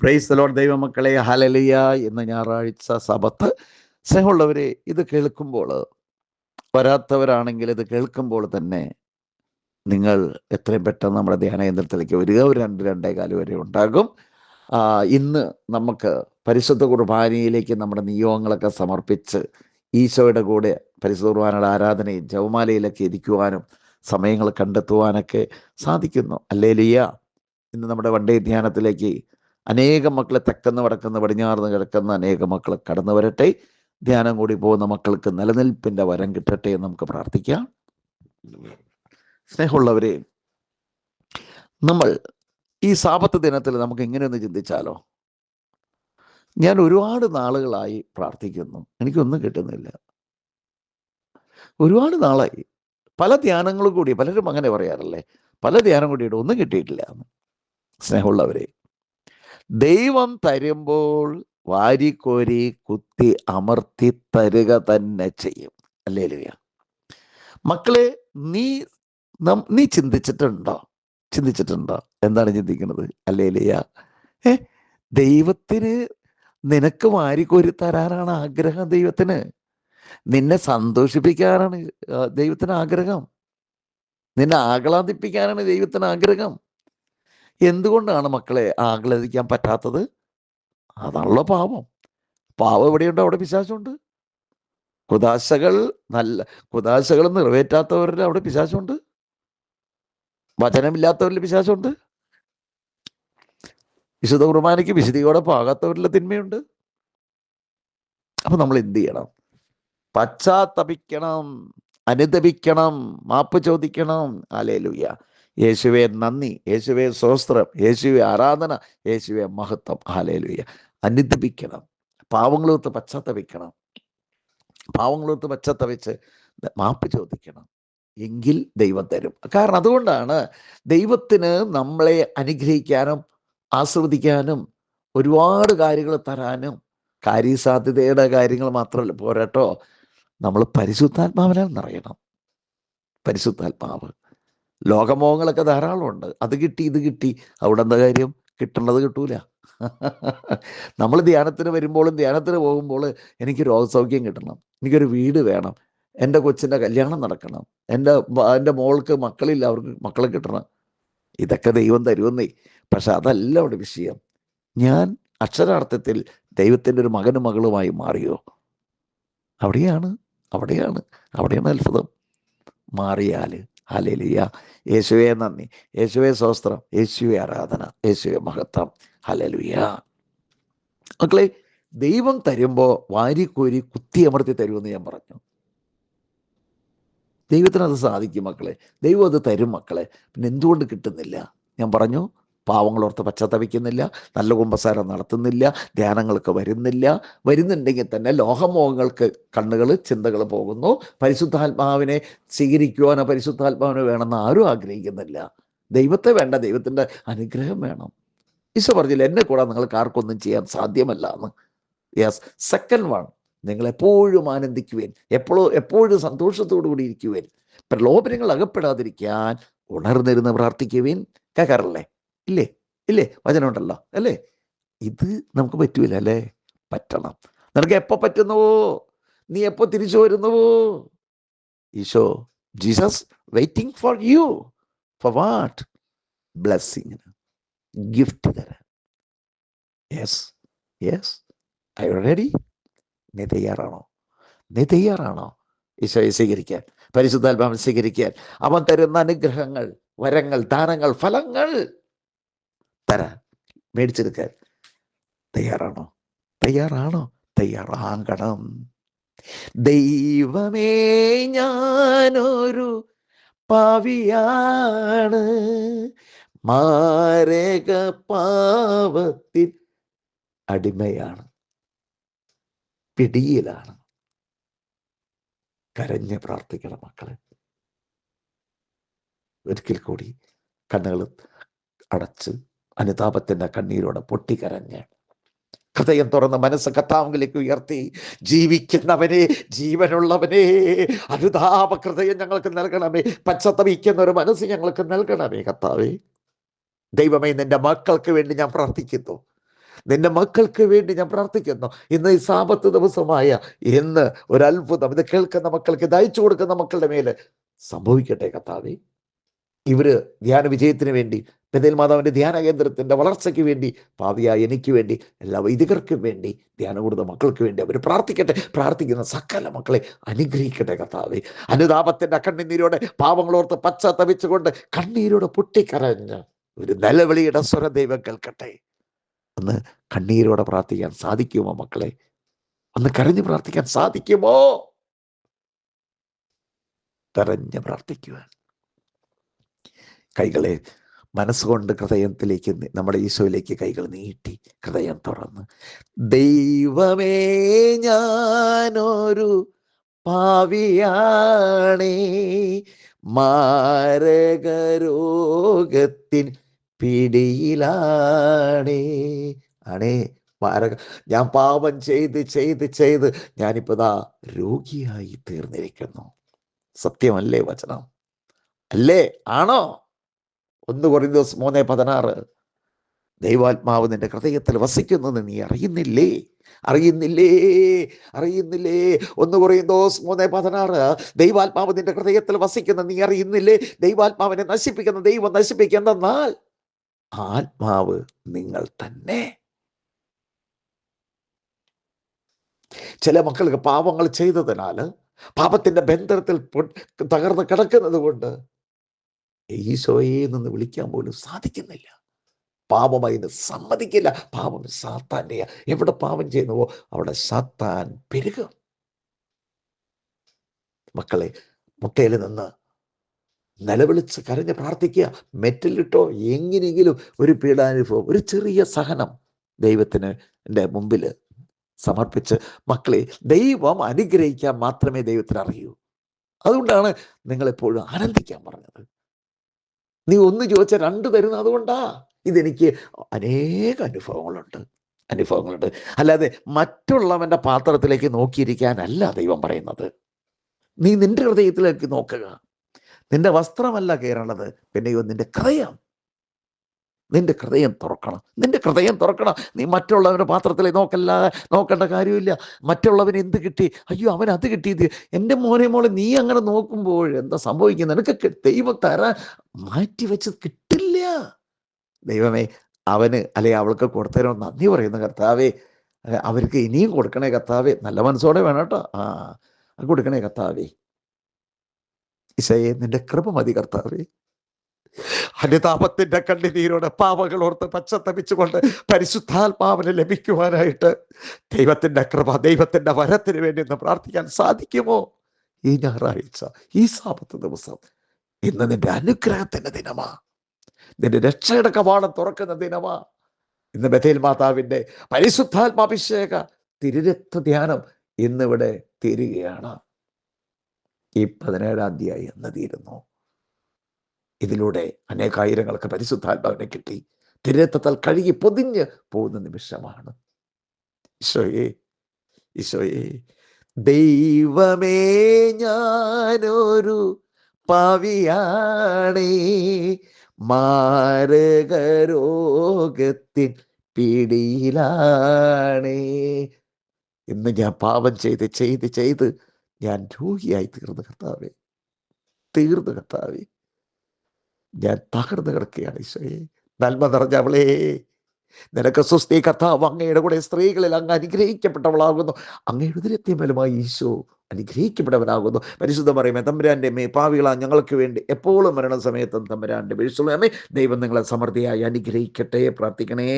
Praise the Lord ദൈവമക്കളെ, hallelujah. ഇന്ന് ഞായറാഴ്ച സബത്ത്. സ്നേഹമുള്ളവരെ, ഇത് കേൾക്കുമ്പോൾ, വരാത്തവരാണെങ്കിൽ ഇത് കേൾക്കുമ്പോൾ തന്നെ നിങ്ങൾ എത്രയും പെട്ടെന്ന് നമ്മുടെ ധ്യാന കേന്ദ്രത്തിലേക്ക് വരിക. ഒരു 2-2:15 വരെ ഉണ്ടാകും. ഇന്ന് നമുക്ക് പരിശുദ്ധ കുർബാനയിലേക്ക് നമ്മുടെ നിയോഗങ്ങളൊക്കെ സമർപ്പിച്ച് ഈശോയുടെ കൂടെ പരിശുദ്ധ കുർബാനയുടെ ആരാധനയും ജപമാലയിലൊക്കെ ഇരിക്കുവാനും സമയങ്ങൾ കണ്ടെത്തുവാനൊക്കെ സാധിക്കുന്നു. ഹല്ലേലൂയ. ഇന്ന് നമ്മുടെ വൺ ഡേ ധ്യാനത്തിലേക്ക് അനേകം മക്കളെ തെക്കുന്ന് വടക്കുന്ന് പടിഞ്ഞാറുന്ന് കിഴക്കുന്ന അനേകം മക്കൾ കടന്നു വരട്ടെ. ധ്യാനം കൂടി പോകുന്ന മക്കൾക്ക് നിലനിൽപ്പിൻ്റെ വരം കിട്ടട്ടെ എന്ന് നമുക്ക് പ്രാർത്ഥിക്കാം. സ്നേഹമുള്ളവരെ, നമ്മൾ ഈ സാബത്ത് ദിനത്തിൽ നമുക്ക് ഇങ്ങനെയൊന്ന് ചിന്തിച്ചാലോ? ഞാൻ ഒരുപാട് നാളുകളായി പ്രാർത്ഥിക്കുന്നു, എനിക്കൊന്നും കിട്ടുന്നില്ല. ഒരുപാട് നാളായി, പല ധ്യാനങ്ങളും കൂടി, പലരും അങ്ങനെ പറയാറില്ലേ, പല ധ്യാനം കൂടിയിട്ട് ഒന്നും കിട്ടിയിട്ടില്ല. സ്നേഹമുള്ളവരെ, ദൈവം തരുമ്പോൾ വാരിക്കോരി കുത്തി അമർത്തി തരുക തന്നെ ചെയ്യും. ഹല്ലേലൂയ. മക്കളെ, നീ ചിന്തിച്ചിട്ടുണ്ടോ? എന്താണ് ചിന്തിക്കുന്നത്? ഹല്ലേലൂയ. ദൈവത്തിന് നിനക്ക് വാരിക്കോരി തരാനാണ് ആഗ്രഹം. ദൈവത്തിന് നിന്നെ സന്തോഷിപ്പിക്കാനാണ് ദൈവത്തിന് ആഗ്രഹം. നിന്നെ ആഹ്ലാദിപ്പിക്കാനാണ് ദൈവത്തിന് ആഗ്രഹം. എന്തുകൊണ്ടാണ് മക്കളെ ആഹ്ലാദിക്കാൻ പറ്റാത്തത്? അതാണല്ലോ പാപം. പാപം എവിടെയുണ്ടോ അവിടെ പിശാചുണ്ട്. കുദാശകൾ നിറവേറ്റാത്തവരിൽ അവിടെ പിശാചുണ്ട്. വചനമില്ലാത്തവരിൽ പിശാചുണ്ട്. വിശുദ്ധ കുർബാനയ്ക്ക് വിശുദ്ധിയോടൊപ്പം ആകാത്തവരിൽ തിന്മയുണ്ട്. അപ്പൊ നമ്മൾ എന്ത് ചെയ്യണം? പശ്ചാത്തപിക്കണം, അനുതപിക്കണം, മാപ്പ് ചോദിക്കണം. ഹല്ലേലൂയ. യേശുവേ നന്ദി, യേശുവേ സ്തോത്രം, യേശുവേ ആരാധന, യേശുവേ മഹത്വം. ഹല്ലേലൂയ. അനുതപിക്കണം, പാവങ്ങളൊത്ത് പശ്ചാത്തപിക്കണം. പാവങ്ങളൊത്ത് പശ്ചാത്തപിച്ച് മാപ്പ് ചോദിക്കണം. എങ്കിൽ ദൈവം തരും. കാരണം അതുകൊണ്ടാണ് ദൈവത്തിന് നമ്മളെ അനുഗ്രഹിക്കാനും ആസ്വദിക്കാനും ഒരുപാട് കാര്യങ്ങൾ തരാനും, കാര്യസാധ്യതയുടെ കാര്യങ്ങൾ മാത്രമല്ല പോരാട്ടോ, നമ്മൾ പരിശുദ്ധാത്മാവിനാൽ നിറയണം. പരിശുദ്ധാത്മാവ്. ലോകമോഹങ്ങളൊക്കെ ധാരാളമുണ്ട്. അത് കിട്ടി, ഇത് കിട്ടി, അവിടെ എന്താ കാര്യം? കിട്ടേണ്ടത് കിട്ടൂല. നമ്മൾ ധ്യാനത്തിന് വരുമ്പോഴും ധ്യാനത്തിന് പോകുമ്പോൾ എനിക്ക് രോഗസൗഖ്യം കിട്ടണം, എനിക്കൊരു വീട് വേണം, എൻ്റെ കൊച്ചിൻ്റെ കല്യാണം നടക്കണം, എൻ്റെ മോൾക്ക് മക്കളില്ല, അവർക്ക് മക്കളെ കിട്ടണം. ഇതൊക്കെ ദൈവം തരുമെന്നേ. പക്ഷെ അതല്ല അവിടെ വിഷയം. ഞാൻ അക്ഷരാർത്ഥത്തിൽ ദൈവത്തിൻ്റെ ഒരു മകനും മകളുമായി മാറിയോ? അവിടെയാണ് അത്ഭുതം. മാറിയാൽ ഹല്ലേലൂയ. യേശുവേ നന്ദി, യേശുവേ സ്തോത്രം, യേശുവേ ആരാധന, യേശുവേ മഹത്വം. ഹല്ലേലൂയ. മക്കളെ, ദൈവം തരുമ്പോൾ വാരിക്കോരി കുത്തിയമർത്തി തരുമെന്ന് ഞാൻ പറഞ്ഞു. ദൈവത്തിനത് സാധിക്കും മക്കളെ. ദൈവം അത് തരും മക്കളെ. പിന്നെ എന്തുകൊണ്ട് കിട്ടുന്നില്ല? ഞാൻ പറഞ്ഞു, പാവങ്ങളോർത്ത് പശ്ചാത്തപിക്കുന്നില്ല, നല്ല കുമ്പസാരം നടത്തുന്നില്ല, ധ്യാനങ്ങൾക്ക് വരുന്നുണ്ടെങ്കിൽ തന്നെ ലോകമോഹങ്ങൾക്ക് കണ്ണുകൾ ചിന്തകൾ പോകുന്നു. പരിശുദ്ധാത്മാവിനെ സ്വീകരിക്കുവാനോ പരിശുദ്ധാത്മാവിനെ വേണമെന്ന് ആരും ആഗ്രഹിക്കുന്നില്ല. ദൈവത്തെ വേണ്ട, ദൈവത്തിൻ്റെ അനുഗ്രഹം വേണം. ഈശോ പറഞ്ഞില്ല, എന്നെ കൂടാതെ നിങ്ങൾക്ക് ആർക്കൊന്നും ചെയ്യാൻ സാധ്യമല്ല എന്ന്. യെസ്. സെക്കൻഡ് വൺ, നിങ്ങൾ എപ്പോഴും ആനന്ദിക്കുവേൻ, എപ്പോഴും സന്തോഷത്തോടു കൂടി ഇരിക്കുവേൻ, പ്രലോഭനങ്ങൾ അകപ്പെടാതിരിക്കാൻ ഉണർന്നിരുന്ന് പ്രാർത്ഥിക്കുവേൻ. കേൾക്കാറില്ലേ? ഇല്ലേ? വചനമുണ്ടല്ലോ അല്ലേ? ഇത് നമുക്ക് പറ്റൂല അല്ലേ? പറ്റണം. നിനക്ക് എപ്പോൾ പറ്റുന്നുവോ, നീ എപ്പോൾ തിരിച്ചു വരുന്നുവോ, Jesus waiting for you. For what? Blessing, gift തരാൻ. യെസ്. I you ready? നീ തയ്യാറാണോ ഈശോയെ സ്വീകരിക്കാൻ, പരിശുദ്ധാത്മാവിനെ സ്വീകരിക്കാൻ? അവൻ തരുന്ന അനുഗ്രഹങ്ങൾ, വരങ്ങൾ, ദാനങ്ങൾ, ഫലങ്ങൾ തരാൻ, മേടിച്ചെടുക്കാൻ തയ്യാറാകണം. ദൈവമേ, ഞാനൊരു പാവിയാണ്, മാരക പാപത്തിൻ അടിമയാണ്, പിടിയിലാണ്. കരഞ്ഞ് പ്രാർത്ഥിക്കണം മക്കളെ. ഒരിക്കൽ കൂടി കണ്ണുകൾ അടച്ച് അനുതാപത്തിൻ്റെ കണ്ണീരോടെ പൊട്ടിക്കരഞ്ഞ് ഹൃദയം തുറന്ന് മനസ്സ് കർത്താവിലേക്ക് ഉയർത്തി, ജീവിക്കുന്നവനെ, ജീവനുള്ളവനെ, അനുതാപ ഹൃദയം ഞങ്ങൾക്ക് നൽകണമേ, പശ്ചാത്തപിക്കുന്ന ഒരു മനസ്സ് ഞങ്ങൾക്ക് നൽകണമേ കർത്താവേ. ദൈവമേ, നിന്റെ മക്കൾക്ക് വേണ്ടി ഞാൻ പ്രാർത്ഥിക്കുന്നു. നിന്റെ മക്കൾക്ക് വേണ്ടി ഞാൻ പ്രാർത്ഥിക്കുന്നു. ഇന്ന് ഈ സാപത്ത് ദിവസമായ ഇന്ന് ഒരു അത്ഭുതം ഇത് കേൾക്കുന്ന മക്കൾക്ക്, ഇത് അയച്ചു കൊടുക്കുന്ന മക്കളുടെ മേലെ സംഭവിക്കട്ടെ കർത്താവേ. ഇവര് ധ്യാന വിജയത്തിന് വേണ്ടി, ബഥേൽ മാതാവിന്റെ ധ്യാന കേന്ദ്രത്തിന്റെ വളർച്ചയ്ക്ക് വേണ്ടി, ഭാവിയായ എനിക്ക് വേണ്ടി, എല്ലാ വൈദികർക്കും വേണ്ടി, ധ്യാനം കൊടുത്ത മക്കൾക്ക് വേണ്ടി അവർ പ്രാർത്ഥിക്കട്ടെ. പ്രാർത്ഥിക്കുന്ന സകല മക്കളെ അനുഗ്രഹിക്കട്ടെ കർത്താവേ. അനുതാപത്തിന്റെ കണ്ണുനീരോടെ പാവങ്ങളോർത്ത് പശ്ചാത്തപിച്ചുകൊണ്ട് കണ്ണീരോടെ പൊട്ടിക്കരഞ്ഞ് ഒരു നിലവിളിയുടെ സ്വരം ദൈവം കേൾക്കട്ടെ. ഒന്ന് കണ്ണീരോടെ പ്രാർത്ഥിക്കാൻ സാധിക്കുമോ മക്കളെ? ഒന്ന് കരഞ്ഞ് പ്രാർത്ഥിക്കാൻ സാധിക്കുമോ? കരഞ്ഞ് പ്രാർത്ഥിക്കുവാൻ കൈകളെ മനസ്സുകൊണ്ട് ഹൃദയത്തിലേക്ക്, നമ്മുടെ ഈശോയിലേക്ക് കൈകൾ നീട്ടി ഹൃദയം തുറന്ന്, ദൈവമേ ഞാനൊരു പാവിയാണേ, മാരകരോഗത്തിൻ പിടിയിലാണേ. ഞാൻ പാപം ചെയ്ത് ചെയ്ത് ചെയ്ത് ഞാനിപ്പോ രോഗിയായി തീർന്നിരിക്കുന്നു. സത്യമല്ലേ വചനം? അല്ലേ? ആണോ? 1 കൊരിന്ത്യർ 3:16 ദൈവാത്മാവ് നിന്റെ ഹൃദയത്തിൽ വസിക്കുന്നത് നീ അറിയുന്നില്ലേ? 1 കൊരിന്ത്യർ 3:16 ദൈവാത്മാവ് നിന്റെ ഹൃദയത്തിൽ വസിക്കുന്നത് നീ അറിയുന്നില്ലേ? ദൈവാത്മാവിനെ നശിപ്പിക്കുന്ന ദൈവം നശിപ്പിക്കുന്നെന്നാൽ ആത്മാവ് നിങ്ങൾ തന്നെ. ചില മക്കൾക്ക് പാപങ്ങൾ ചെയ്തതിനാൽ, പാപത്തിന്റെ ബന്ധനത്തിൽ തകർന്ന് കിടക്കുന്നത് കൊണ്ട് ഈശോയെ നിന്ന് വിളിക്കാൻ പോലും സാധിക്കുന്നില്ല. പാപമായി സമ്മതിക്കില്ല. പാപം സാത്താന്റെ. എവിടെ പാപം ചെയ്യുന്നുവോ അവിടെ സാത്താൻ പെരുകും. മക്കളെ, മുട്ടയിൽ നിന്ന് നിലവിളിച്ച് കരഞ്ഞ് പ്രാർത്ഥിക്കുക. മെറ്റലിട്ടോ എങ്ങനെയെങ്കിലും ഒരു പീഡാനുഭവം, ഒരു ചെറിയ സഹനം ദൈവത്തിന് മുമ്പിൽ സമർപ്പിച്ച് മക്കളെ, ദൈവം അനുഗ്രഹിക്കാൻ മാത്രമേ ദൈവത്തിന് അറിയൂ. അതുകൊണ്ടാണ് നിങ്ങളെപ്പോഴും ആനന്ദിക്കാൻ പറഞ്ഞത്. നീ 1 ചോദിച്ചാൽ 2 തരുന്നത് അതുകൊണ്ടാ. ഇതെനിക്ക് അനേക അനുഭവങ്ങളുണ്ട്. അല്ലാതെ മറ്റുള്ളവന്റെ പാത്രത്തിലേക്ക് നോക്കിയിരിക്കാനല്ല ദൈവം പറയുന്നത്. നീ നിന്റെ ഹൃദയത്തിലേക്ക് നോക്കുക. നിന്റെ വസ്ത്രമല്ല കയറേണ്ടത്, പിന്നെയോ നിന്റെ ഹൃദയം തുറക്കണം. നീ മറ്റുള്ളവരുടെ പാത്രത്തിലേക്ക് നോക്കേണ്ട കാര്യമില്ല. മറ്റുള്ളവന് എന്ത് കിട്ടി, അയ്യോ അവൻ അത് കിട്ടിയത്, എൻ്റെ മോനെ നീ അങ്ങനെ നോക്കുമ്പോൾ എന്താ സംഭവിക്കുന്നത്? നിനക്ക് ദൈവം തരാൻ മാറ്റിവെച്ച് കിട്ടില്ല. ദൈവമേ, അവന് അല്ലെ അവൾക്ക് കൊടുത്തരോ നന്ദി പറയുന്ന കർത്താവേ. അവർക്ക് ഇനിയും കൊടുക്കണേ കർത്താവേ. നല്ല മനസ്സോടെ വേണം കേട്ടോ. കൊടുക്കണേ കർത്താവേ. ഈശോയെ, നിന്റെ കൃപ മതി കർത്താവേ. അനുതാപത്തിന്റെ കണ്ണുനീരോടെ പാപങ്ങളോർത്ത് പശ്ചാത്തപിച്ചുകൊണ്ട് പരിശുദ്ധാത്മാവിനെ ലഭിക്കുവാനായിട്ട് ദൈവത്തിന്റെ കൃപ, ദൈവത്തിന്റെ വരത്തിന് വേണ്ടി ഒന്ന് പ്രാർത്ഥിക്കാൻ സാധിക്കുമോ? ഈ ഞായറാഴ്ച, ഈ സാപത്ത് ദിവസം, ഇന്ന് നിന്റെ അനുഗ്രഹത്തിന്റെ ദിനമാ. നിന്റെ രക്ഷയുടെ കവാടം തുറക്കുന്ന ദിനമാ. ഇന്ന് ബഥേൽ മാതാവിന്റെ പരിശുദ്ധാത്മാഭിഷേക തിരുരക്ത ധ്യാനം ഇന്നിവിടെ തീരുകയാണ്. ഈ 17-ാം തീയതി എന്ന് തീരുന്നു. ഇതിലൂടെ അനേകായിരങ്ങൾക്ക് പരിശുദ്ധാത്മാവിനെ കിട്ടി തിരുരക്തത്താൽ കഴുകി പൊതിഞ്ഞ് പോകുന്ന നിമിഷമാണ്. ഈശോയെ, ദൈവമേ ഞാനൊരു പാവിയാണേ, മാരകരോഗത്തിൻ പിടിയിലാണേ. ഇന്ന് ഞാൻ പാപം ചെയ്ത് ചെയ്ത് ചെയ്ത് ഞാൻ രോഗിയായി തീർന്നു കർത്താവേ. ഞാൻ തകർന്നു കിടക്കുകയാണ് ഈശോയെ. നന്മ നിറഞ്ഞവളേ, നിനക്ക് സ്വസ്തി, കർത്താവ് അങ്ങയുടെ കൂടെ സ്ത്രീകളിൽ അങ്ങ് അനുഗ്രഹിക്കപ്പെട്ടവളാകുന്നു. അങ്ങയുടെ ഉദരത്തിന്മേലുമായി ഈശോ അനുഗ്രഹിക്കപ്പെട്ടവനാകുന്നു. പരിശുദ്ധ മറിയമേ, തമ്പുരാന്റെ അമ്മേ, പാപികളാ ഞങ്ങൾക്ക് വേണ്ടി എപ്പോഴും മരണസമയത്തും തമ്പുരാന്റെ വിളിച്ചുള്ള അമ്മേ, ദൈവം നിങ്ങളെ സമൃദ്ധിയായി അനുഗ്രഹിക്കട്ടെ. പ്രാർത്ഥിക്കണേ.